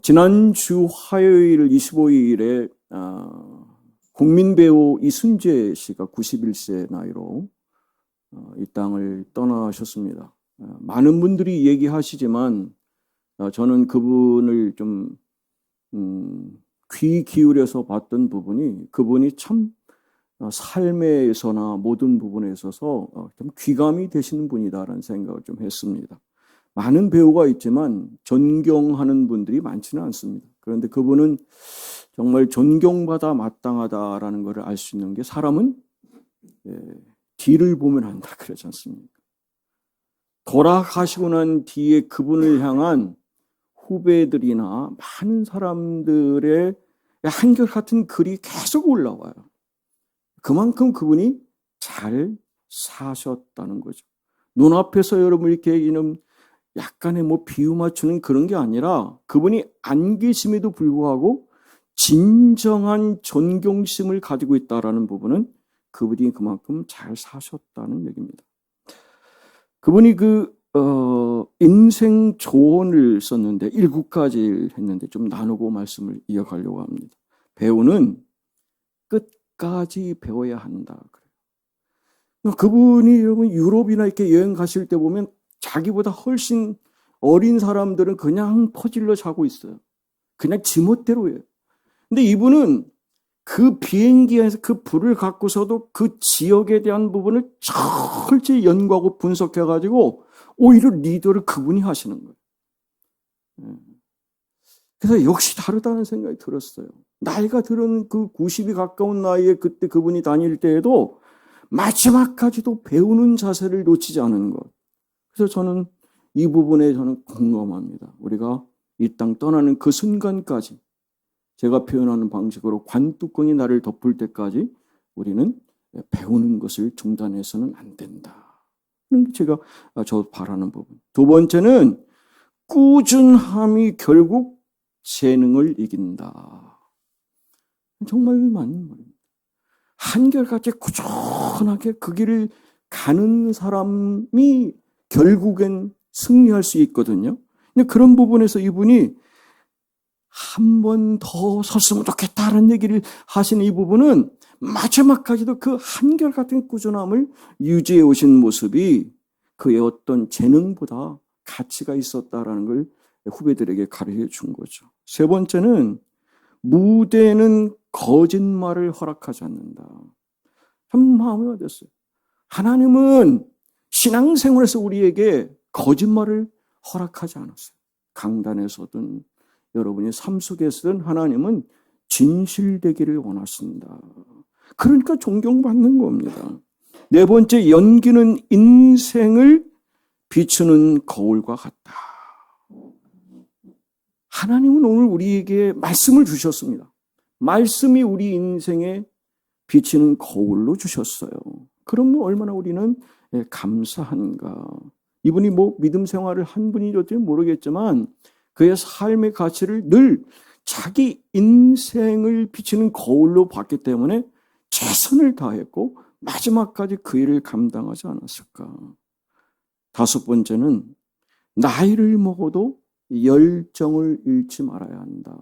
지난주 화요일 25일에 국민배우 이순재 씨가 91세 나이로 이 땅을 떠나셨습니다. 많은 분들이 얘기하시지만 저는 그분을 좀 귀 기울여서 봤던 부분이 그분이 참 삶에서나 모든 부분에 있어서 좀 귀감이 되시는 분이다라는 생각을 좀 했습니다. 많은 배우가 있지만 존경하는 분들이 많지는 않습니다. 그런데 그분은 정말 존경받아 마땅하다라는 것을 알 수 있는 게 사람은 뒤를 보면 안다 그러지 않습니까? 돌아가시고 난 뒤에 그분을 향한 후배들이나 많은 사람들의 한결같은 글이 계속 올라와요. 그만큼 그분이 잘 사셨다는 거죠. 눈앞에서 여러분 이렇게 이런 약간의 비유 맞추는 그런 게 아니라 그분이 안 계심에도 불구하고 진정한 존경심을 가지고 있다라는 부분은 그분이 그만큼 잘 사셨다는 얘기입니다. 그분이 인생 조언을 썼는데 7가지 했는데 좀 나누고 말씀을 이어가려고 합니다. 배우는 끝까지 배워야 한다. 그래요. 그분이 여러분 유럽이나 이렇게 여행 가실 때 보면 자기보다 훨씬 어린 사람들은 그냥 퍼질러 자고 있어요. 그냥 지멋대로예요. 근데 이분은 그 비행기 안에서 그 불을 갖고서도 그 지역에 대한 부분을 철저히 연구하고 분석해가지고 오히려 리더를 그분이 하시는 거예요. 그래서 역시 다르다는 생각이 들었어요. 나이가 들은 그 90이 가까운 나이에 그때 그분이 다닐 때에도 마지막까지도 배우는 자세를 놓치지 않은 것. 그래서 저는 이 부분에 저는 공감합니다. 우리가 이 땅 떠나는 그 순간까지 제가 표현하는 방식으로 관뚜껑이 나를 덮을 때까지 우리는 배우는 것을 중단해서는 안 된다. 제가 저 바라는 부분. 두 번째는 꾸준함이 결국 재능을 이긴다. 정말 맞는 말입니다. 한결같이 꾸준하게 그 길을 가는 사람이 결국엔 승리할 수 있거든요. 근데 그런 부분에서 이분이 한 번 더 섰으면 좋겠다는 얘기를 하시는 이 부분은 마지막까지도 그 한결같은 꾸준함을 유지해 오신 모습이 그의 어떤 재능보다 가치가 있었다라는 걸 후배들에게 가르쳐 준 거죠. 세 번째는 무대는 거짓말을 허락하지 않는다. 참 마음이 와닿았어요. 하나님은 신앙생활에서 우리에게 거짓말을 허락하지 않았어요. 강단에서든 여러분의 삶 속에서든 하나님은 진실되기를 원하십니다. 그러니까 존경받는 겁니다. 네 번째, 연기는 인생을 비추는 거울과 같다. 하나님은 오늘 우리에게 말씀을 주셨습니다. 말씀이 우리 인생에 비치는 거울로 주셨어요. 그러면 얼마나 우리는 감사한가. 이분이 믿음 생활을 한 분인지 모르겠지만 그의 삶의 가치를 늘 자기 인생을 비치는 거울로 봤기 때문에 최선을 다했고 마지막까지 그 일을 감당하지 않았을까. 다섯 번째는 나이를 먹어도 열정을 잃지 말아야 한다.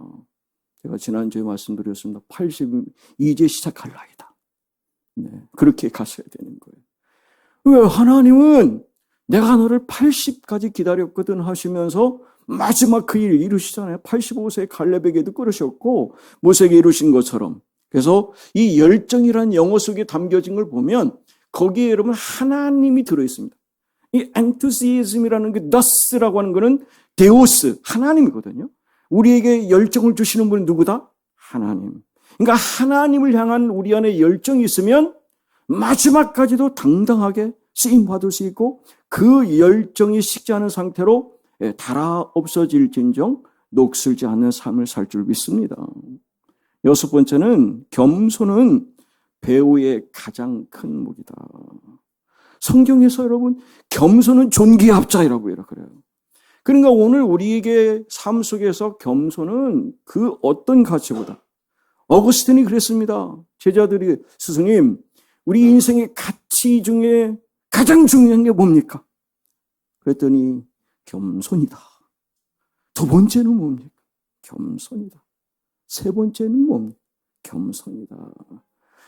제가 지난주에 말씀드렸습니다. 80 이제 시작할 나이다. 네, 그렇게 가셔야 되는 거예요. 왜 하나님은 내가 너를 80까지 기다렸거든 하시면서 마지막 그 일을 이루시잖아요. 85세 갈렙에게도 그러셨고 모세에게 이루신 것처럼. 그래서 이 열정이라는 영어 속에 담겨진 걸 보면 거기에 여러분 하나님이 들어있습니다. 이 enthusiasm이라는 그 thus라고 하는 거는 데오스, 하나님이거든요. 우리에게 열정을 주시는 분은 누구다? 하나님. 그러니까 하나님을 향한 우리 안에 열정이 있으면 마지막까지도 당당하게 쓰임받을 수 있고 그 열정이 식지 않은 상태로 달아 없어질진정 녹슬지 않는 삶을 살 줄 믿습니다. 여섯 번째는 겸손은 배우의 가장 큰 무기다. 성경에서 여러분 겸손은 존귀의 합자이라고 그래요. 그러니까 오늘 우리에게 삶 속에서 겸손은 그 어떤 가치보다 어거스틴이 그랬습니다. 제자들이 스승님 우리 인생의 가치 중에 가장 중요한 게 뭡니까? 그랬더니 겸손이다. 두 번째는 뭡니까? 겸손이다. 세 번째는 뭡니까? 겸손이다.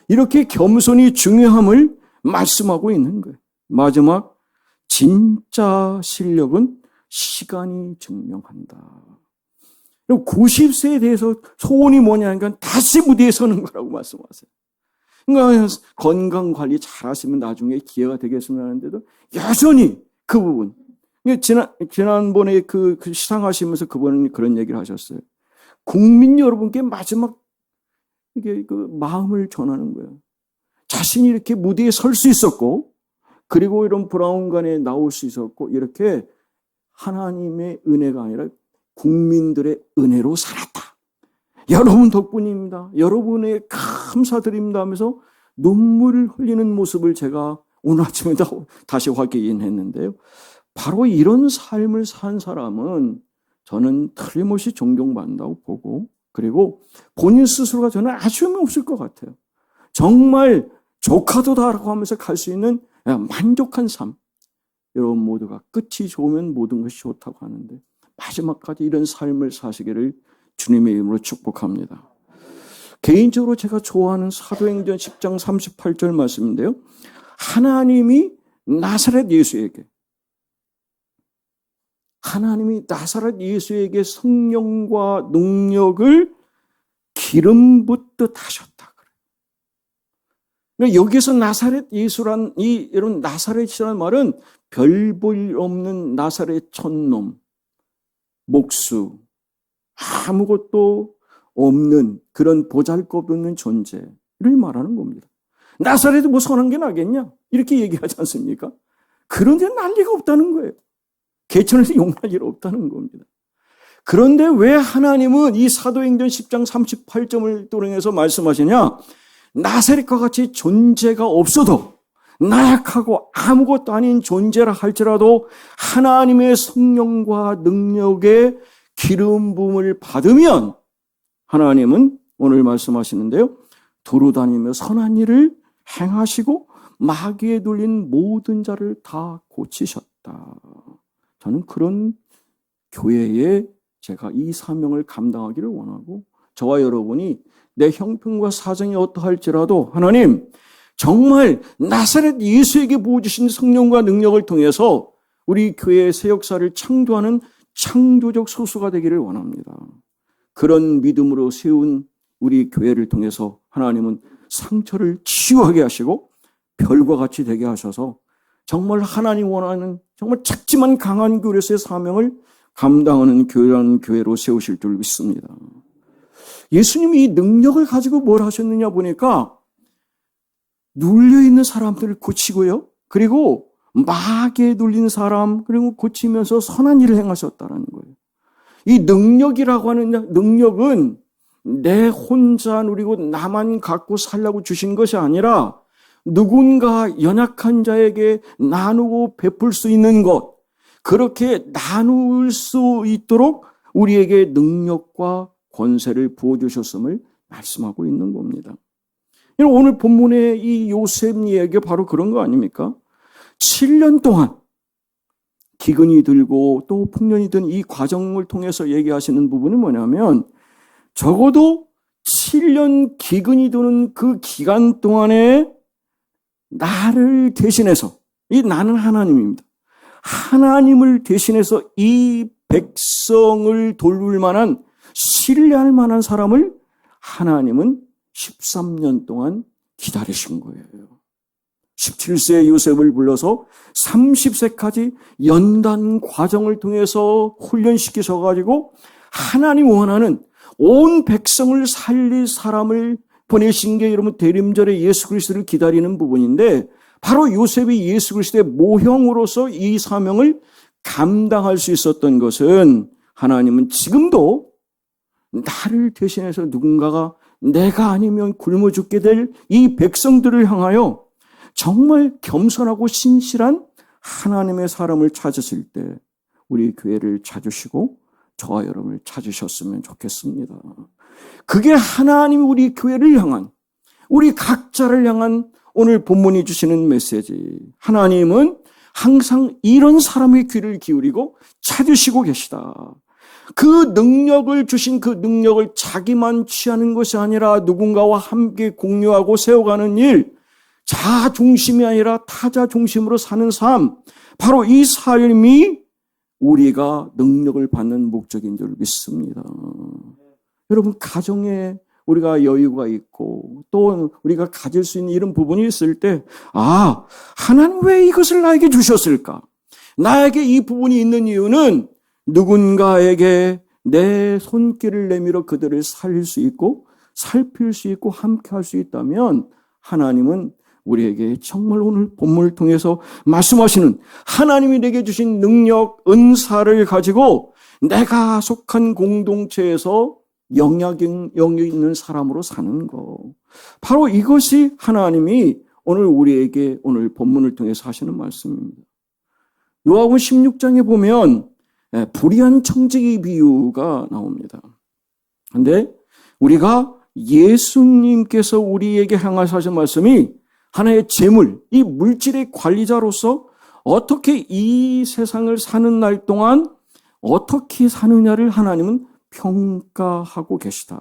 이렇게 겸손이 중요함을 말씀하고 있는 거예요. 마지막, 진짜 실력은 시간이 증명한다. 90세에 대해서 소원이 뭐냐니까 다시 무대에 서는 거라고 말씀하세요. 그러니까 건강관리 잘 하시면 나중에 기회가 되겠으면 하는데도 여전히 그 부분. 지난번에 그 시상하시면서 그분은 그런 얘기를 하셨어요. 국민 여러분께 마지막 이게 그 마음을 전하는 거예요. 자신이 이렇게 무대에 설 수 있었고, 그리고 이런 브라운관에 나올 수 있었고, 이렇게 하나님의 은혜가 아니라 국민들의 은혜로 살았다. 여러분 덕분입니다. 여러분의 감사드립니다 하면서 눈물을 흘리는 모습을 제가 오늘 아침에 다시 확인했는데요. 바로 이런 삶을 산 사람은 저는 틀림없이 존경받는다고 보고, 그리고 본인 스스로가 저는 아쉬움이 없을 것 같아요. 정말 조카도다라고 하면서 갈 수 있는 만족한 삶. 여러분 모두가 끝이 좋으면 모든 것이 좋다고 하는데 마지막까지 이런 삶을 사시기를 주님의 이름으로 축복합니다. 개인적으로 제가 좋아하는 사도행전 10장 38절 말씀인데요. 하나님이 나사렛 예수에게 성령과 능력을 기름 붓듯 하셨다. 그래요. 여기서 나사렛 예수란 이런 나사렛이라는 말은 별 볼 없는 나사렛 촌놈, 목수, 아무것도 없는 그런 보잘것없는 존재를 말하는 겁니다. 나사렛이 뭐 선한 게 나겠냐? 이렇게 얘기하지 않습니까? 그런데 난리가 없다는 거예요. 개천에서 용할 일 없다는 겁니다. 그런데 왜 하나님은 이 사도행전 10장 38점을 통해서 말씀하시냐? 나사렛과 같이 존재가 없어도 나약하고 아무것도 아닌 존재라 할지라도 하나님의 성령과 능력의 기름 부음을 받으면 하나님은 오늘 말씀하시는데요. 두루다니며 선한 일을 행하시고 마귀에 눌린 모든 자를 다 고치셨다. 저는 그런 교회에 제가 이 사명을 감당하기를 원하고 저와 여러분이 내 형편과 사정이 어떠할지라도 하나님 정말 나사렛 예수에게 부어주신 성령과 능력을 통해서 우리 교회의 새 역사를 창조하는 창조적 소수가 되기를 원합니다. 그런 믿음으로 세운 우리 교회를 통해서 하나님은 상처를 치유하게 하시고 별과 같이 되게 하셔서 정말 하나님 원하는 정말 작지만 강한 교회로서의 사명을 감당하는 교회라는 교회로 세우실 줄 믿습니다. 예수님이 이 능력을 가지고 뭘 하셨느냐 보니까 눌려있는 사람들을 고치고요. 그리고 마귀에 눌린 사람 그리고 고치면서 선한 일을 행하셨다는 거예요. 이 능력이라고 하는 능력은 내 혼자 누리고 나만 갖고 살라고 주신 것이 아니라 누군가 연약한 자에게 나누고 베풀 수 있는 것, 그렇게 나눌 수 있도록 우리에게 능력과 권세를 부어주셨음을 말씀하고 있는 겁니다. 오늘 본문의 이 요셉 이야기가 바로 그런 거 아닙니까? 7년 동안 기근이 들고 또 풍년이 든 이 과정을 통해서 얘기하시는 부분은 뭐냐면 적어도 7년 기근이 도는 그 기간 동안에 나를 대신해서, 이 나는 하나님입니다. 하나님을 대신해서 이 백성을 돌볼 만한, 신뢰할 만한 사람을 하나님은 13년 동안 기다리신 거예요. 17세의 요셉을 불러서 30세까지 연단 과정을 통해서 훈련시키셔가지고 하나님 원하는 온 백성을 살릴 사람을 보내신 게 여러분 대림절에 예수 그리스도를 기다리는 부분인데 바로 요셉이 예수 그리스도의 모형으로서 이 사명을 감당할 수 있었던 것은 하나님은 지금도 나를 대신해서 누군가가 내가 아니면 굶어 죽게 될 이 백성들을 향하여 정말 겸손하고 신실한 하나님의 사람을 찾으실 때 우리 교회를 찾으시고 저와 여러분을 찾으셨으면 좋겠습니다. 그게 하나님이 우리 교회를 향한, 우리 각자를 향한 오늘 본문이 주시는 메시지. 하나님은 항상 이런 사람의 귀를 기울이고 찾으시고 계시다. 그 능력을 주신 그 능력을 자기만 취하는 것이 아니라 누군가와 함께 공유하고 세워가는 일, 자아 중심이 아니라 타자 중심으로 사는 삶, 바로 이 삶이 우리가 능력을 받는 목적인 줄 믿습니다. 여러분, 가정에 우리가 여유가 있고 또 우리가 가질 수 있는 이런 부분이 있을 때, 하나님 왜 이것을 나에게 주셨을까? 나에게 이 부분이 있는 이유는 누군가에게 내 손길을 내밀어 그들을 살릴 수 있고 살필 수 있고 함께 할 수 있다면, 하나님은 우리에게 정말 오늘 본문을 통해서 말씀하시는 하나님이 내게 주신 능력, 은사를 가지고 내가 속한 공동체에서 영향이 있는 사람으로 사는 거. 바로 이것이 하나님이 오늘 우리에게 오늘 본문을 통해서 하시는 말씀입니다. 누가복음 16장에 보면 불의한 청지기 비유가 나옵니다. 그런데 우리가 예수님께서 우리에게 향하셔 하신 말씀이 하나의 재물, 이 물질의 관리자로서 어떻게 이 세상을 사는 날 동안 어떻게 사느냐를 하나님은 평가하고 계시다.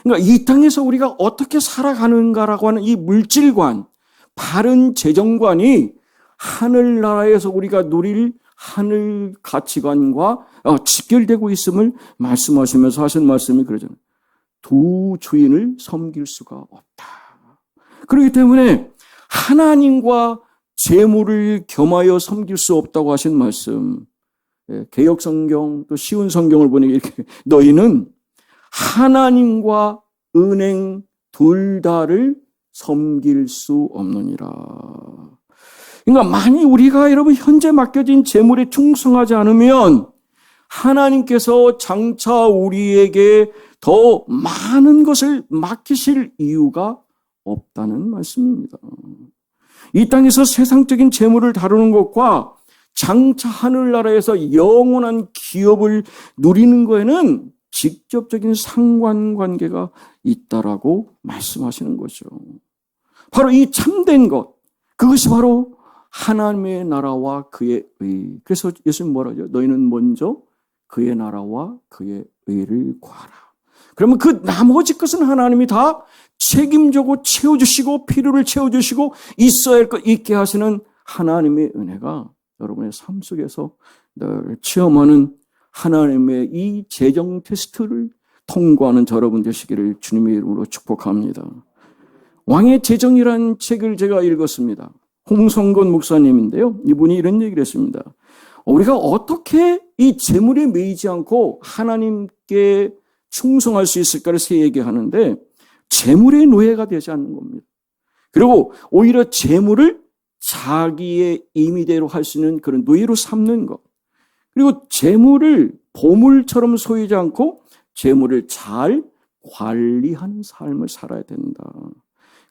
그러니까 이 땅에서 우리가 어떻게 살아가는가라고 하는 이 물질관, 바른 재정관이 하늘나라에서 우리가 누릴 하늘 가치관과 직결되고 있음을 말씀하시면서 하신 말씀이 그러잖아요. 두 주인을 섬길 수가 없다. 그렇기 때문에 하나님과 재물을 겸하여 섬길 수 없다고 하신 말씀, 개역 성경 또 쉬운 성경을 보니 이렇게 너희는 하나님과 은행 둘 다를 섬길 수 없느니라. 그러니까 만약 우리가 여러분 현재 맡겨진 재물에 충성하지 않으면 하나님께서 장차 우리에게 더 많은 것을 맡기실 이유가 없다는 말씀입니다. 이 땅에서 세상적인 재물을 다루는 것과 장차 하늘나라에서 영원한 기업을 누리는 것에는 직접적인 상관관계가 있다라고 말씀하시는 거죠. 바로 이 참된 것, 그것이 바로 하나님의 나라와 그의 의. 그래서 예수님 뭐라 하죠? 너희는 먼저 그의 나라와 그의 의를 구하라. 그러면 그 나머지 것은 하나님이 다 책임지고 채워주시고 필요를 채워주시고 있어야 할 것 있게 하시는 하나님의 은혜가 여러분의 삶 속에서 늘 체험하는 하나님의 이 재정 테스트를 통과하는 여러분 되시기를 주님의 이름으로 축복합니다. 왕의 재정이라는 책을 제가 읽었습니다. 홍성건 목사님인데요. 이분이 이런 얘기를 했습니다. 우리가 어떻게 이 재물에 매이지 않고 하나님께 충성할 수 있을까를 얘기하는데, 재물의 노예가 되지 않는 겁니다. 그리고 오히려 재물을 자기의 임의대로 할 수 있는 그런 노예로 삼는 것. 그리고 재물을 보물처럼 소유하지 않고 재물을 잘 관리하는 삶을 살아야 된다.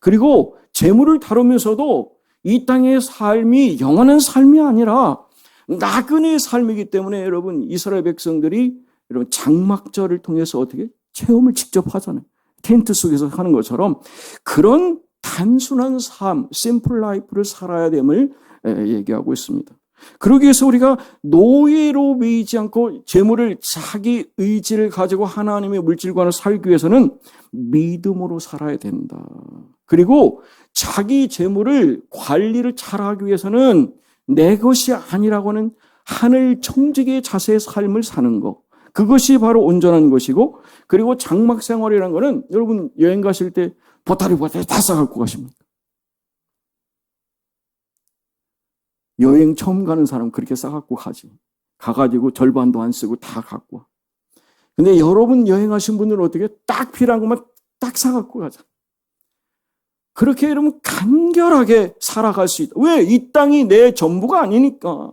그리고 재물을 다루면서도 이 땅의 삶이 영원한 삶이 아니라 나그네의 삶이기 때문에 여러분, 이스라엘 백성들이 여러분 장막절을 통해서 어떻게 체험을 직접 하잖아요. 텐트 속에서 하는 것처럼 그런 단순한 삶, 심플 라이프를 살아야 됨을 얘기하고 있습니다. 그러기 위해서 우리가 노예로 매이지 않고 재물을 자기 의지를 가지고 하나님의 물질관을 살기 위해서는 믿음으로 살아야 된다. 그리고 자기 재물을 관리를 잘하기 위해서는 내 것이 아니라고 하는 하늘 청지기의 자세의 삶을 사는 것. 그것이 바로 온전한 것이고, 그리고 장막 생활이라는 거는 여러분 여행 가실 때 보따리 다 싸갖고 가십니다. 여행 처음 가는 사람 그렇게 싸갖고 가지. 가가지고 절반도 안 쓰고 다 갖고 와. 근데 여러분 여행하신 분들은 어떻게 딱 필요한 것만 딱 사갖고 가자. 그렇게 여러분 간결하게 살아갈 수 있다. 왜? 이 땅이 내 전부가 아니니까.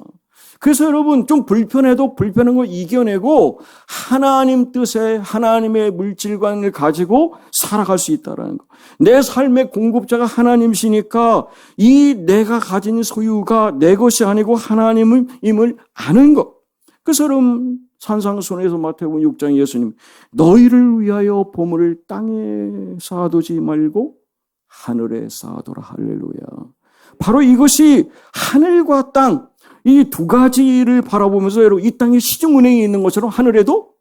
그래서 여러분 좀 불편해도 불편한 걸 이겨내고 하나님 뜻에 하나님의 물질관을 가지고 살아갈 수 있다는 거. 내 삶의 공급자가 하나님이시니까 이 내가 가진 소유가 내 것이 아니고 하나님임을 아는 것. 그래서 여러분 산상순에서 마태복음 6장 예수님 너희를 위하여 보물을 땅에 쌓아두지 말고 하늘에 쌓아둬라. 할렐루야. 바로 이것이 하늘과 땅, 이 두 가지를 바라보면서 여러분 이 땅에 시중은행이 있는 것처럼 하늘에도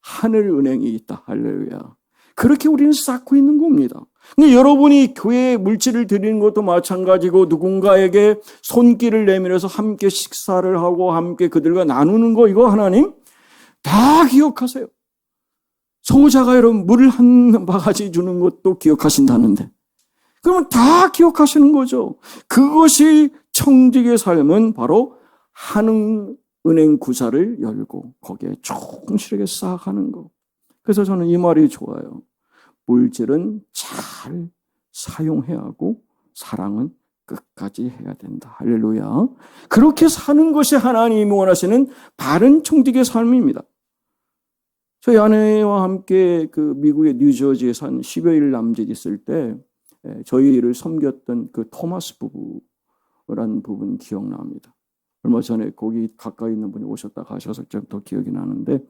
하늘은행이 있다. 할렐루야. 그렇게 우리는 쌓고 있는 겁니다. 근데 여러분이 교회에 물질을 드리는 것도 마찬가지고 누군가에게 손길을 내밀어서 함께 식사를 하고 함께 그들과 나누는 거 이거 하나님 다 기억하세요. 소자가 여러분 물 한 바가지 주는 것도 기억하신다는데 그러면 다 기억하시는 거죠. 그것이 청직의 삶은 바로 한은은행 구사를 열고 거기에 충실하게 쌓아가는 거. 그래서 저는 이 말이 좋아요. 물질은 잘 사용해야 하고 사랑은 끝까지 해야 된다. 할렐루야. 그렇게 사는 것이 하나님이 원하시는 바른 청직의 삶입니다. 저희 아내와 함께 그 미국의 뉴저지에 산 10여일 남짓 있을 때 저희를 섬겼던 그 토마스 부부라는 부분 기억납니다. 얼마 전에 거기 가까이 있는 분이 오셨다 가셔서 좀 더 기억이 나는데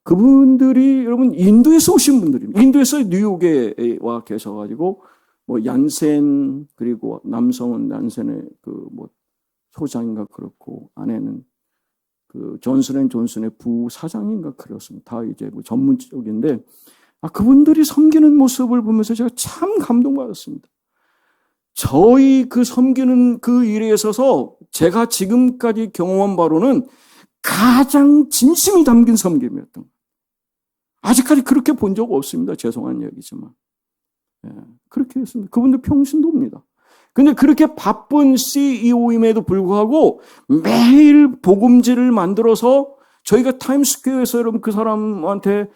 그분들이 여러분 인도에서 오신 분들입니다. 인도에서 뉴욕에 와 계셔가지고 뭐 얀센 그리고 남성은 얀센의 그 뭐 소장인가 그렇고 아내는 그 존슨앤존슨의 부사장인가 그렇습니다. 다 이제 뭐 전문 쪽인데 그분들이 섬기는 모습을 보면서 제가 참 감동받았습니다. 저희 그 섬기는 그 일에 있어서 제가 지금까지 경험한 바로는 가장 진심이 담긴 섬김이었던 거예요. 아직까지 그렇게 본 적 없습니다. 죄송한 얘기지만. 그렇게 했습니다. 그분들 평신도입니다. 근데 그렇게 바쁜 CEO임에도 불구하고 매일 복음지를 만들어서 저희가 타임스퀘어에서 여러분 그 사람한테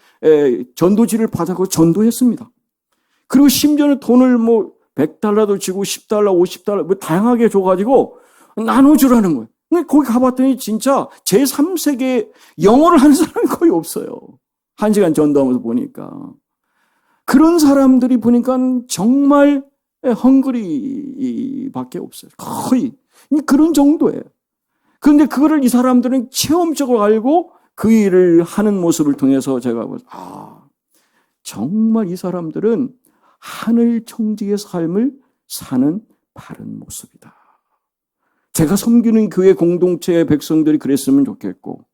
전도지를 받아서 전도했습니다. 그리고 심지어는 돈을 뭐 $100도 주고 $10, $50 뭐 다양하게 줘가지고 나눠주라는 거예요. 근데 거기 가봤더니 진짜 제3세계 영어를 하는 사람이 거의 없어요. 1시간 전도하면서 보니까. 그런 사람들이 보니까 정말 헝그리밖에 없어요. 거의 그런 정도예요. 그런데 그거를 이 사람들은 체험적으로 알고 그 일을 하는 모습을 통해서 제가 정말 이 사람들은 하늘 청직의 삶을 사는 바른 모습이다. 제가 섬기는 교회 공동체의 백성들이 그랬으면 좋겠고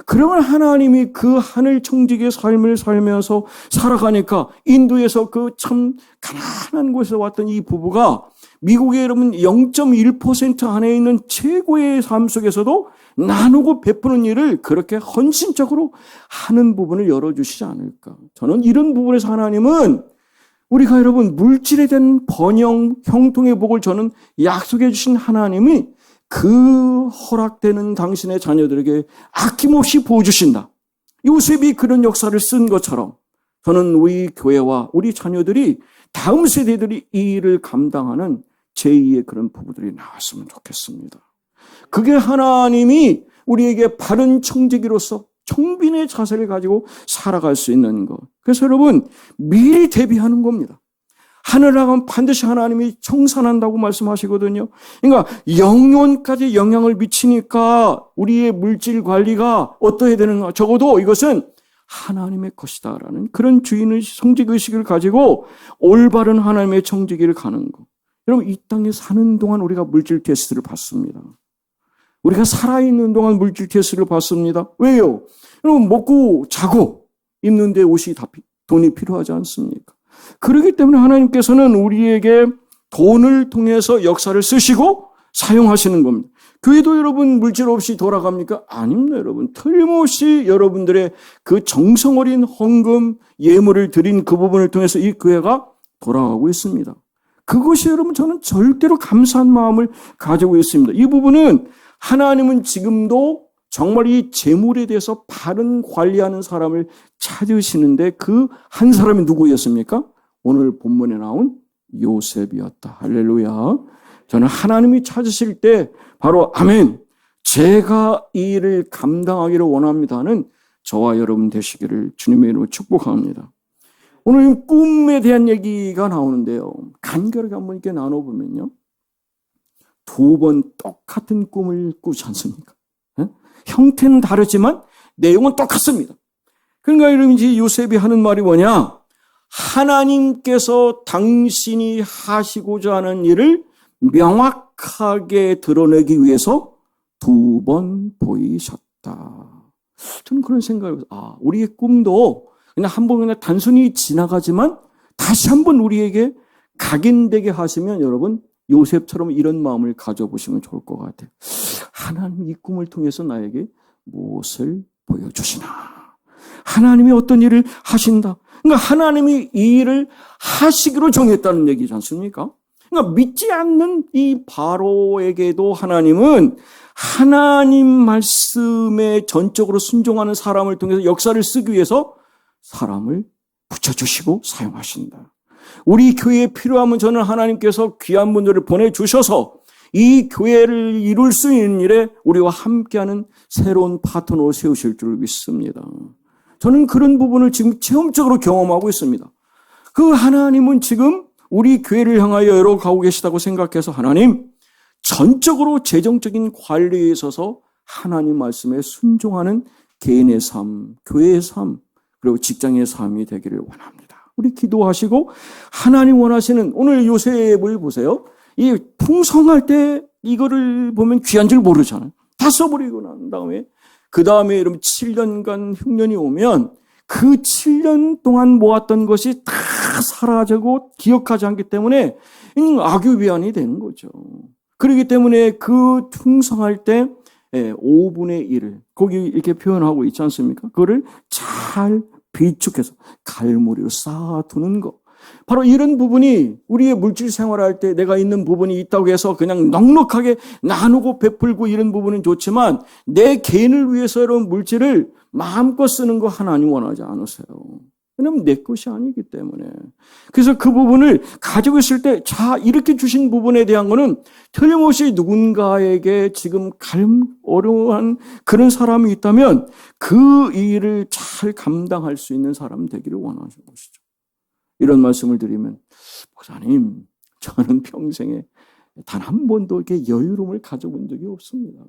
그러면 하나님이 그 하늘 청직의 삶을 살면서 살아가니까 인도에서 그 참 가난한 곳에서 왔던 이 부부가 미국의 여러분 0.1% 안에 있는 최고의 삶 속에서도 나누고 베푸는 일을 그렇게 헌신적으로 하는 부분을 열어주시지 않을까. 저는 이런 부분에서 하나님은 우리가 여러분 물질에 대한 번영, 형통의 복을 저는 약속해 주신 하나님이 그 허락되는 당신의 자녀들에게 아낌없이 부어주신다. 요셉이 그런 역사를 쓴 것처럼 저는 우리 교회와 우리 자녀들이 다음 세대들이 이 일을 감당하는 제2의 그런 부부들이 나왔으면 좋겠습니다. 그게 하나님이 우리에게 바른 청지기로서 청빈의 자세를 가지고 살아갈 수 있는 것. 그래서 여러분 미리 대비하는 겁니다. 하늘 나가면 반드시 하나님이 청산한다고 말씀하시거든요. 그러니까 영혼까지 영향을 미치니까 우리의 물질 관리가 어떠해야 되는가. 적어도 이것은 하나님의 것이다라는 그런 주인의 성직의식을 가지고 올바른 하나님의 청지기를 가는 것. 여러분 이 땅에 사는 동안 우리가 물질 테스트를 받습니다. 우리가 살아있는 동안 물질 테스트를 받습니다. 왜요? 여러분 먹고 자고 입는데 옷이 다 돈이 필요하지 않습니까? 그렇기 때문에 하나님께서는 우리에게 돈을 통해서 역사를 쓰시고 사용하시는 겁니다. 교회도 여러분 물질 없이 돌아갑니까? 아닙니다, 여러분. 틀림없이 여러분들의 그 정성 어린 헌금, 예물을 드린 그 부분을 통해서 이 교회가 돌아가고 있습니다. 그것이 여러분 저는 절대로 감사한 마음을 가지고 있습니다. 이 부분은 하나님은 지금도 정말 이 재물에 대해서 바른 관리하는 사람을 찾으시는데 그 한 사람이 누구였습니까? 오늘 본문에 나온 요셉이었다. 할렐루야. 저는 하나님이 찾으실 때 바로 아멘. 제가 이 일을 감당하기를 원합니다는 저와 여러분 되시기를 주님의 이름으로 축복합니다. 오늘 꿈에 대한 얘기가 나오는데요. 간결하게 한번 이렇게 나눠보면요. 2번 똑같은 꿈을 꾸지 않습니까? 형태는 다르지만 내용은 똑같습니다. 그러니까 여러분 요셉이 하는 말이 뭐냐? 하나님께서 당신이 하시고자 하는 일을 명확하게 드러내기 위해서 2번 보이셨다. 저는 그런 생각을, 우리의 꿈도 그냥 한번 그냥 단순히 지나가지만 다시 한번 우리에게 각인되게 하시면 여러분, 요셉처럼 이런 마음을 가져보시면 좋을 것 같아요. 하나님이 이 꿈을 통해서 나에게 무엇을 보여주시나. 하나님이 어떤 일을 하신다. 그러니까 하나님이 이 일을 하시기로 정했다는 얘기지 않습니까? 그러니까 믿지 않는 이 바로에게도 하나님은 하나님 말씀에 전적으로 순종하는 사람을 통해서 역사를 쓰기 위해서 사람을 붙여주시고 사용하신다. 우리 교회에 필요하면 저는 하나님께서 귀한 분들을 보내주셔서 이 교회를 이룰 수 있는 일에 우리와 함께하는 새로운 파트너를 세우실 줄 믿습니다. 저는 그런 부분을 지금 체험적으로 경험하고 있습니다. 그 하나님은 지금 우리 교회를 향하여 열어가고 계시다고 생각해서 하나님, 전적으로 재정적인 관리에 있어서 하나님 말씀에 순종하는 개인의 삶, 교회의 삶, 그리고 직장의 삶이 되기를 원합니다. 우리 기도하시고 하나님 원하시는 오늘 요셉을 보세요. 이 풍성할 때 이거를 보면 귀한 줄 모르잖아요. 다 써버리고 난 다음에 그 다음에 여러분 7년간 흉년이 오면 그 7년 동안 모았던 것이 다 사라지고 기억하지 않기 때문에 악유비환이 되는 거죠. 그렇기 때문에 그 풍성할 때 5분의 1을 거기 이렇게 표현하고 있지 않습니까? 그거를 잘 비축해서 갈무리로 쌓아두는 것. 바로 이런 부분이 우리의 물질 생활할 때 내가 있는 부분이 있다고 해서 그냥 넉넉하게 나누고 베풀고 이런 부분은 좋지만 내 개인을 위해서 이런 물질을 마음껏 쓰는 거 하나님 원하지 않으세요. 왜냐하면 내 것이 아니기 때문에. 그래서 그 부분을 가지고 있을 때 이렇게 주신 부분에 대한 거는 틀림없이 누군가에게 지금 어려운 그런 사람이 있다면 그 일을 잘 감당할 수 있는 사람 되기를 원하는 것이죠. 이런 말씀을 드리면, 목사님, 저는 평생에 단 한 번도 이렇게 여유로움을 가져본 적이 없습니다.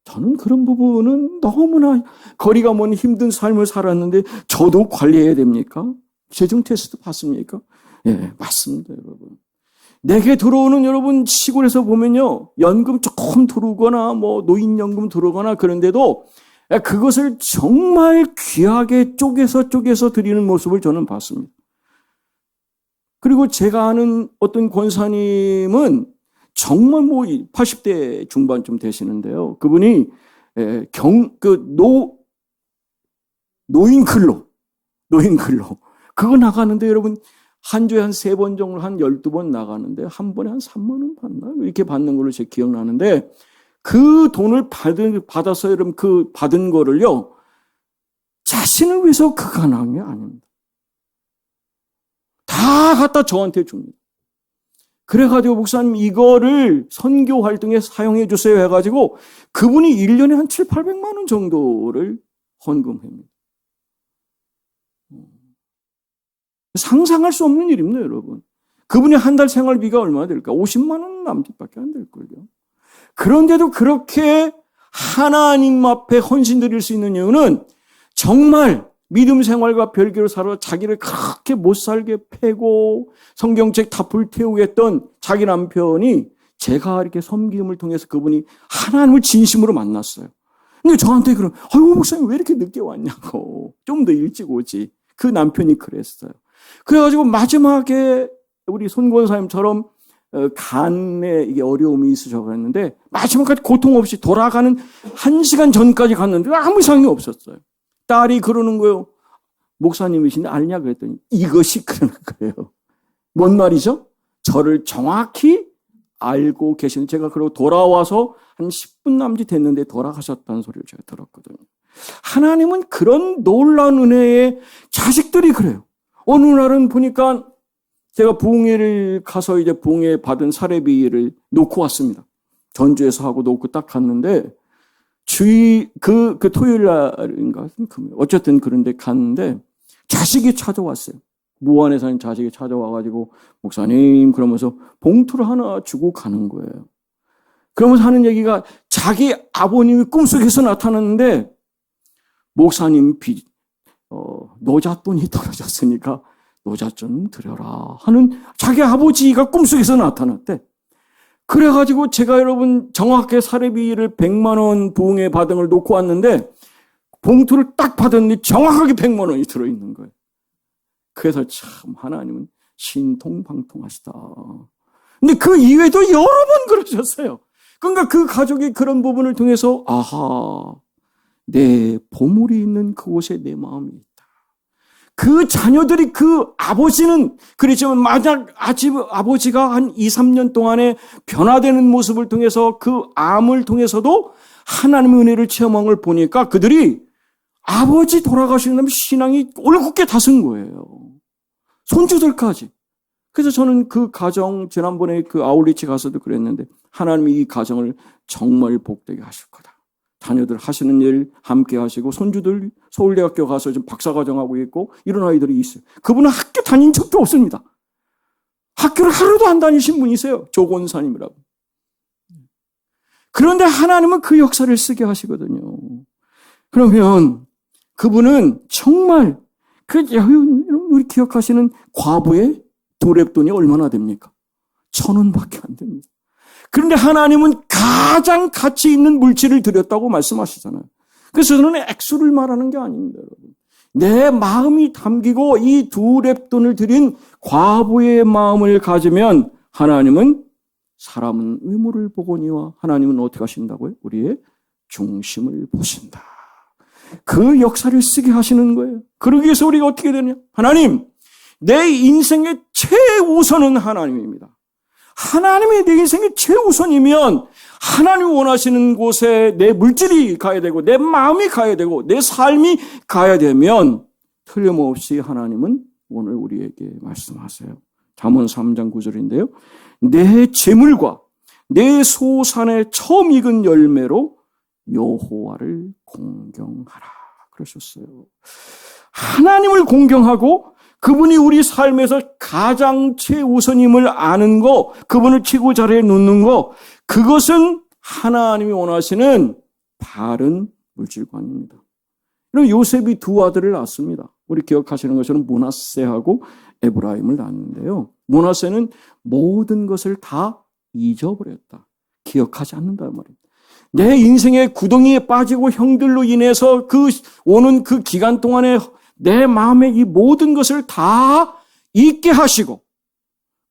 저는 그런 부분은 너무나 거리가 먼 힘든 삶을 살았는데 저도 관리해야 됩니까? 재정 테스트 받습니까? 예, 맞습니다, 여러분. 내게 들어오는 여러분 시골에서 보면요, 연금 조금 들어오거나 노인연금 들어오거나 그런데도 그것을 정말 귀하게 쪼개서 드리는 모습을 저는 봤습니다. 그리고 제가 아는 어떤 권사님은 정말 80대 중반쯤 되시는데요. 그분이 노인 근로 그거 나가는데 여러분 한 주에 한 3번 정도 한 12번 나가는데 한 번에 한 3만 원 받나요? 이렇게 받는 걸로 제 기억나는데 그 돈을 받아서 여러분 그 받은 거를요 자신을 위해서 그가 나온 게 아닙니다. 다 갖다 저한테 줍니다. 그래가지고 목사님 이거를 선교 활동에 사용해 주세요 해가지고 그분이 1년에 한 700~800만 원 정도를 헌금합니다. 상상할 수 없는 일입니다, 여러분. 그분이 한 달 생활비가 얼마나 될까? 50만 원 남짓밖에 안 될걸요. 그런데도 그렇게 하나님 앞에 헌신 드릴 수 있는 이유는 정말 믿음 생활과 별개로 살아 자기를 그렇게 못 살게 패고 성경책 다 불태우고 했던 자기 남편이 제가 이렇게 섬김을 통해서 그분이 하나님을 진심으로 만났어요. 근데 저한테 아이고 목사님 왜 이렇게 늦게 왔냐고. 좀 더 일찍 오지. 그 남편이 그랬어요. 그래가지고 마지막에 우리 손 권사님처럼 간에 이게 어려움이 있으셔서 했는데 마지막까지 고통 없이 돌아가는 1시간 전까지 갔는데 아무 이상이 없었어요. 딸이 그러는 거예요. 목사님이신데 알냐 그랬더니 이것이 그러는 거예요. 뭔 말이죠? 저를 정확히 알고 계시는 제가 그러고 돌아와서 한 10분 남짓 됐는데 돌아가셨다는 소리를 제가 들었거든요. 하나님은 그런 놀라운 은혜의 자식들이 그래요. 어느 날은 보니까 제가 부흥회를 가서 이제 부흥회 받은 사례비를 놓고 왔습니다. 전주에서 하고 놓고 딱 갔는데 그 토요일 날인가? 어쨌든 그런데 갔는데 자식이 찾아왔어요. 무안에 사는 자식이 찾아와가지고 목사님 그러면서 봉투를 하나 주고 가는 거예요. 그러면서 하는 얘기가 자기 아버님이 꿈속에서 나타났는데 목사님 노잣돈이 떨어졌으니까 노잣돈 드려라 하는 자기 아버지가 꿈속에서 나타났대. 그래가지고 제가 여러분 정확하게 사례비를 100만 원 부흥회 받은 걸 놓고 왔는데 봉투를 딱 받았는데 정확하게 100만 원이 들어있는 거예요. 그래서 참 하나님은 신통방통하시다. 근데 그 이외에도 여러 번 그러셨어요. 그러니까 그 가족이 그런 부분을 통해서 아하, 내 보물이 있는 그곳에 내 마음이 있다. 그 자녀들이 그 아버지는 그렇지만 만약 아버지가 한 2, 3년 동안에 변화되는 모습을 통해서 그 암을 통해서도 하나님의 은혜를 체험한 걸 보니까 그들이 아버지 돌아가시는 다음에 신앙이 올곧게 다선 거예요. 손주들까지. 그래서 저는 그 가정 지난번에 그 아울리치 가서도 그랬는데 하나님이 이 가정을 정말 복되게 하실 거다. 자녀들 하시는 일 함께 하시고 손주들 서울대학교 가서 지금 박사과정하고 있고 이런 아이들이 있어요. 그분은 학교 다닌 적도 없습니다. 학교를 하루도 안 다니신 분이세요. 조권사님이라고. 그런데 하나님은 그 역사를 쓰게 하시거든요. 그러면 그분은 정말 우리 기억하시는 과부의 도랩돈이 얼마나 됩니까? 1,000원밖에 안 됩니다. 그런데 하나님은 가장 가치 있는 물질을 드렸다고 말씀하시잖아요. 그래서 저는 액수를 말하는 게 아닙니다, 여러분. 내 마음이 담기고 이 2랩돈을 드린 과부의 마음을 가지면 하나님은 사람은 외모를 보거니와 하나님은 어떻게 하신다고요? 우리의 중심을 보신다. 그 역사를 쓰게 하시는 거예요. 그러기 위해서 우리가 어떻게 되냐? 하나님, 내 인생의 최우선은 하나님입니다. 하나님이 내 인생의 최우선이면 하나님이 원하시는 곳에 내 물질이 가야 되고 내 마음이 가야 되고 내 삶이 가야 되면 틀림없이 하나님은 오늘 우리에게 말씀하세요. 잠언 3장 9절인데요. 내 재물과 내 소산의 처음 익은 열매로 여호와를 공경하라 그러셨어요. 하나님을 공경하고 그분이 우리 삶에서 가장 최우선임을 아는 거, 그분을 최고 자리에 놓는 거, 그것은 하나님이 원하시는 바른 물질관입니다. 그럼 요셉이 2 아들을 낳았습니다. 우리 기억하시는 것처럼 므낫세하고 에브라임을 낳았는데요. 므낫세는 모든 것을 다 잊어버렸다. 기억하지 않는다는 말입니다. 내 인생의 구덩이에 빠지고 형들로 인해서 오는 그 기간 동안에 내 마음에 이 모든 것을 다 잊게 하시고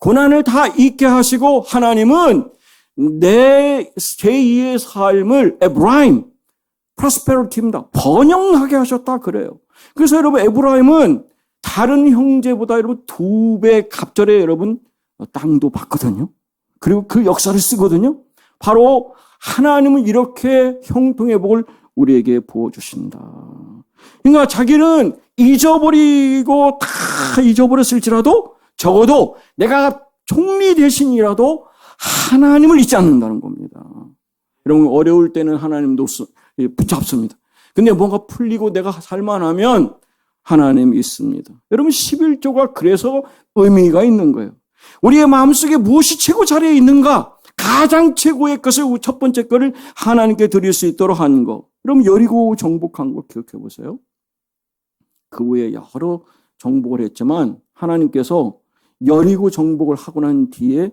고난을 다 잊게 하시고 하나님은 내 제2의 삶을 에브라임, 프로스페리티입니다. 번영하게 하셨다 그래요. 그래서 여러분 에브라임은 다른 형제보다 여러분 2배 갑절에 여러분 땅도 받거든요. 그리고 그 역사를 쓰거든요. 바로 하나님은 이렇게 형통의 복을 우리에게 부어주신다. 그러니까 자기는 잊어버리고 다 잊어버렸을지라도 적어도 내가 총리 대신이라도 하나님을 잊지 않는다는 겁니다. 여러분 어려울 때는 하나님도 붙잡습니다. 근데 뭔가 풀리고 내가 살만하면 하나님이 있습니다. 여러분 11조가 그래서 의미가 있는 거예요. 우리의 마음속에 무엇이 최고 자리에 있는가? 가장 최고의 것을 첫 번째 거를 하나님께 드릴 수 있도록 하는 거. 그럼 여리고 정복한 거 기억해 보세요. 그 후에 여러 정복을 했지만 하나님께서 여리고 정복을 하고 난 뒤에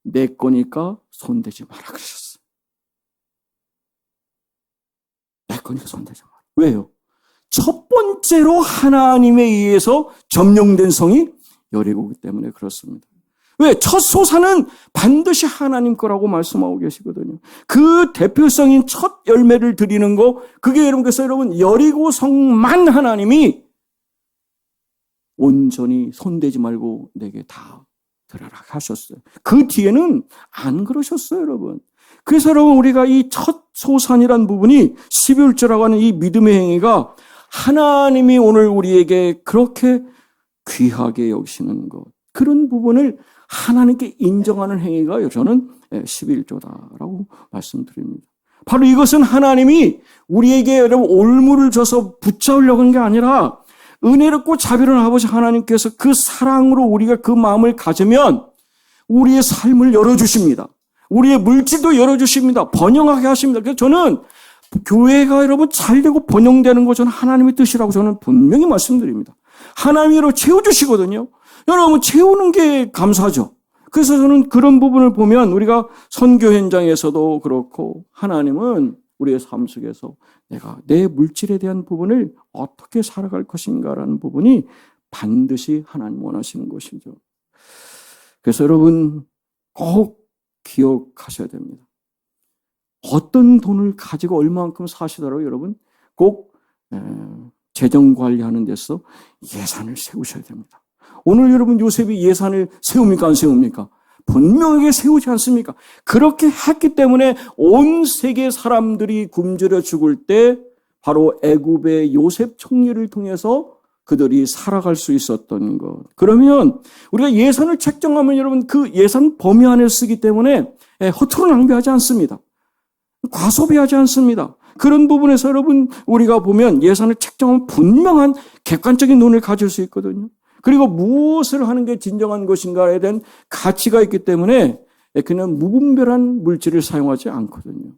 내 거니까 손대지 마라 그러셨어요. 내 거니까 손대지 마라. 왜요? 첫 번째로 하나님에 의해서 점령된 성이 여리고이기 때문에 그렇습니다. 왜? 첫 소산은 반드시 하나님 거라고 말씀하고 계시거든요. 그 대표성인 첫 열매를 드리는 거, 그게 여러분께서 여러분 여리고 성만 하나님이 온전히 손대지 말고 내게 다 드려라 하셨어요. 그 뒤에는 안 그러셨어요, 여러분. 그래서 여러분 우리가 이 첫 소산이란 부분이 12월절이라고 하는 이 믿음의 행위가 하나님이 오늘 우리에게 그렇게 귀하게 여기시는 것, 그런 부분을 하나님께 인정하는 행위가 저는 11조다라고 말씀드립니다. 바로 이것은 하나님이 우리에게 여러분 올무를 줘서 붙잡으려고 하는 게 아니라 은혜롭고 자비로운 아버지 하나님께서 그 사랑으로 우리가 그 마음을 가지면 우리의 삶을 열어주십니다. 우리의 물질도 열어주십니다. 번영하게 하십니다. 그래서 저는 교회가 여러분 잘되고 번영되는 거 저는 하나님의 뜻이라고 저는 분명히 말씀드립니다. 하나님으로 채워주시거든요. 여러분 채우는 게 감사죠. 그래서 저는 그런 부분을 보면 우리가 선교 현장에서도 그렇고 하나님은 우리의 삶 속에서 내가 내 물질에 대한 부분을 어떻게 살아갈 것인가라는 부분이 반드시 하나님 원하시는 것이죠. 그래서 여러분 꼭 기억하셔야 됩니다. 어떤 돈을 가지고 얼마만큼 사시더라도 여러분 꼭 재정 관리하는 데서 예산을 세우셔야 됩니다. 오늘 여러분 요셉이 예산을 세웁니까 안 세웁니까? 분명하게 세우지 않습니까? 그렇게 했기 때문에 온 세계 사람들이 굶주려 죽을 때 바로 애굽의 요셉 총리를 통해서 그들이 살아갈 수 있었던 것. 그러면 우리가 예산을 책정하면 여러분 그 예산 범위 안에 쓰기 때문에 허투루 낭비하지 않습니다. 과소비하지 않습니다. 그런 부분에서 여러분 우리가 보면 예산을 책정하면 분명한 객관적인 눈을 가질 수 있거든요. 그리고 무엇을 하는 게 진정한 것인가에 대한 가치가 있기 때문에 그냥 무분별한 물질을 사용하지 않거든요.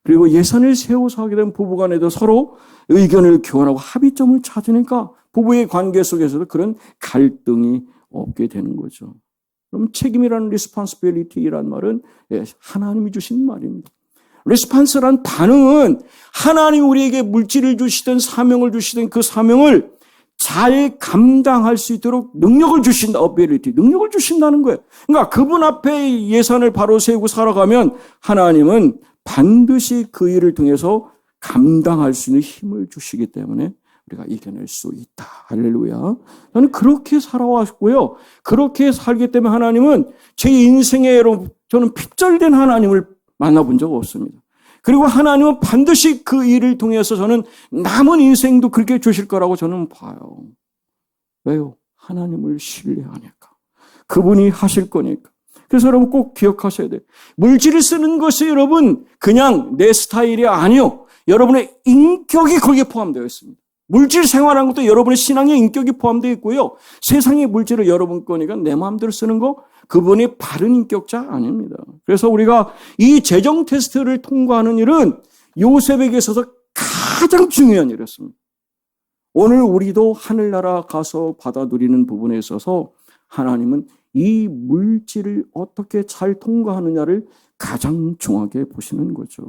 그리고 예산을 세워서 하게 되면 부부간에도 서로 의견을 교환하고 합의점을 찾으니까 부부의 관계 속에서도 그런 갈등이 없게 되는 거죠. 그럼 책임이라는 responsibility라는 말은 하나님이 주신 말입니다. response란 반응은 하나님 우리에게 물질을 주시든 사명을 주시든 그 사명을 잘 감당할 수 있도록 능력을 주신다. ability, 능력을 주신다는 거예요. 그러니까 그분 앞에 예산을 바로 세우고 살아가면 하나님은 반드시 그 일을 통해서 감당할 수 있는 힘을 주시기 때문에 우리가 이겨낼 수 있다. 할렐루야. 저는 그렇게 살아왔고요. 그렇게 살기 때문에 하나님은 제 인생에 저는 핍절된 하나님을 만나본 적 없습니다. 그리고 하나님은 반드시 그 일을 통해서 저는 남은 인생도 그렇게 주실 거라고 저는 봐요. 왜요? 하나님을 신뢰하니까. 그분이 하실 거니까. 그래서 여러분 꼭 기억하셔야 돼요. 물질을 쓰는 것이 여러분 그냥 내 스타일이 아니요. 여러분의 인격이 거기에 포함되어 있습니다. 물질 생활하는 것도 여러분의 신앙의 인격이 포함되어 있고요. 세상의 물질을 여러분 거니까 내 마음대로 쓰는 거 그분이 바른 인격자 아닙니다. 그래서 우리가 이 재정 테스트를 통과하는 일은 요셉에게 있어서 가장 중요한 일이었습니다. 오늘 우리도 하늘나라 가서 받아 누리는 부분에 있어서 하나님은 이 물질을 어떻게 잘 통과하느냐를 가장 중요하게 보시는 거죠.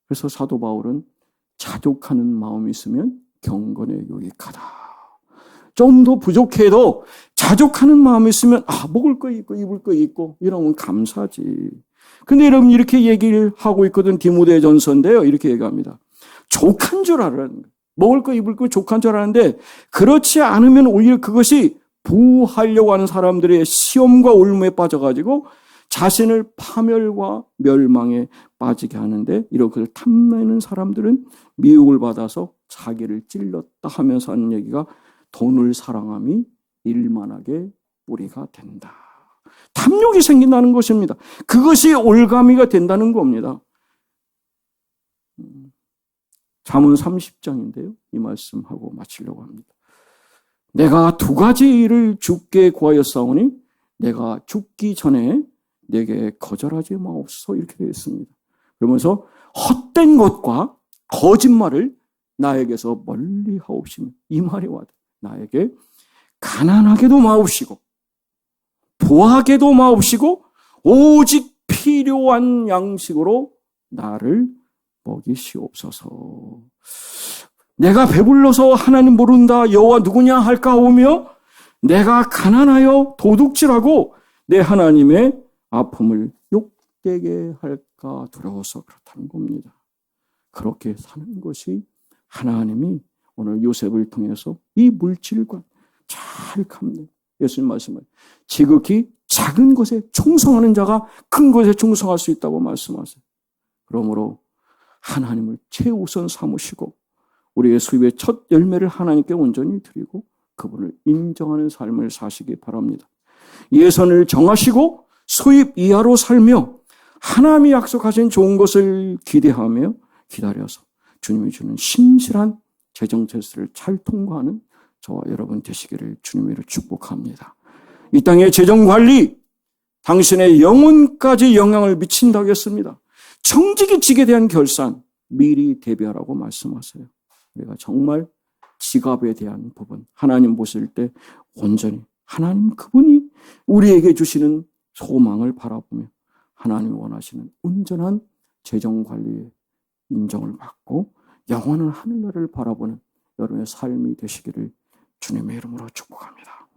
그래서 사도 바울은 자족하는 마음이 있으면 경건에 유익하다. 좀 더 부족해도 자족하는 마음이 있으면 먹을 거 있고 입을 거 있고 이러면 감사하지. 근데 여러분 이렇게 얘기를 하고 있거든. 디모데전서인데요. 이렇게 얘기합니다. 족한 줄 알아는 거예요. 먹을 거 입을 거 족한 줄 아는데 그렇지 않으면 오히려 그것이 부하려고 하는 사람들의 시험과 올무에 빠져가지고 자신을 파멸과 멸망에 빠지게 하는데 이렇게 탐내는 사람들은 미혹을 받아서 자기를 찔렀다 하면서 하는 얘기가 돈을 사랑함이 일만하게 뿌리가 된다. 탐욕이 생긴다는 것입니다. 그것이 올가미가 된다는 겁니다. 잠언 30장인데요. 이 말씀하고 마치려고 합니다. 내가 두 가지 일을 주께 구하였사오니 내가 죽기 전에 내게 거절하지 마옵소서 이렇게 되어 있습니다. 그러면서 헛된 것과 거짓말을 나에게서 멀리 하옵시며 이 말이 와닿아요. 나에게 가난하게도 마옵시고 부하게도 마옵시고 오직 필요한 양식으로 나를 먹이시옵소서. 내가 배불러서 하나님 모른다 여호와 누구냐 할까오며 내가 가난하여 도둑질하고 내 하나님의 아픔을 욕되게 할까 두려워서 그렇다는 겁니다. 그렇게 사는 것이 하나님이 오늘 요셉을 통해서 이 물질과 잘 감내. 예수님 말씀을 지극히 작은 것에 충성하는 자가 큰 것에 충성할 수 있다고 말씀하세요. 그러므로 하나님을 최우선 삼으시고 우리의 수입의 첫 열매를 하나님께 온전히 드리고 그분을 인정하는 삶을 사시기 바랍니다. 예산을 정하시고 수입 이하로 살며 하나님이 약속하신 좋은 것을 기대하며 기다려서 주님이 주는 신실한 재정 테스트를 잘 통과하는 저와 여러분 되시기를 주님으로 축복합니다. 이 땅의 재정 관리 당신의 영혼까지 영향을 미친다고 했습니다. 청지기 직에 대한 결산 미리 대비하라고 말씀하세요. 우리가 정말 지갑에 대한 부분 하나님 보실 때 온전히 하나님 그분이 우리에게 주시는 소망을 바라보며 하나님이 원하시는 온전한 재정관리의 인정을 받고 영원한 하늘나라를 바라보는 여러분의 삶이 되시기를 주님의 이름으로 축복합니다.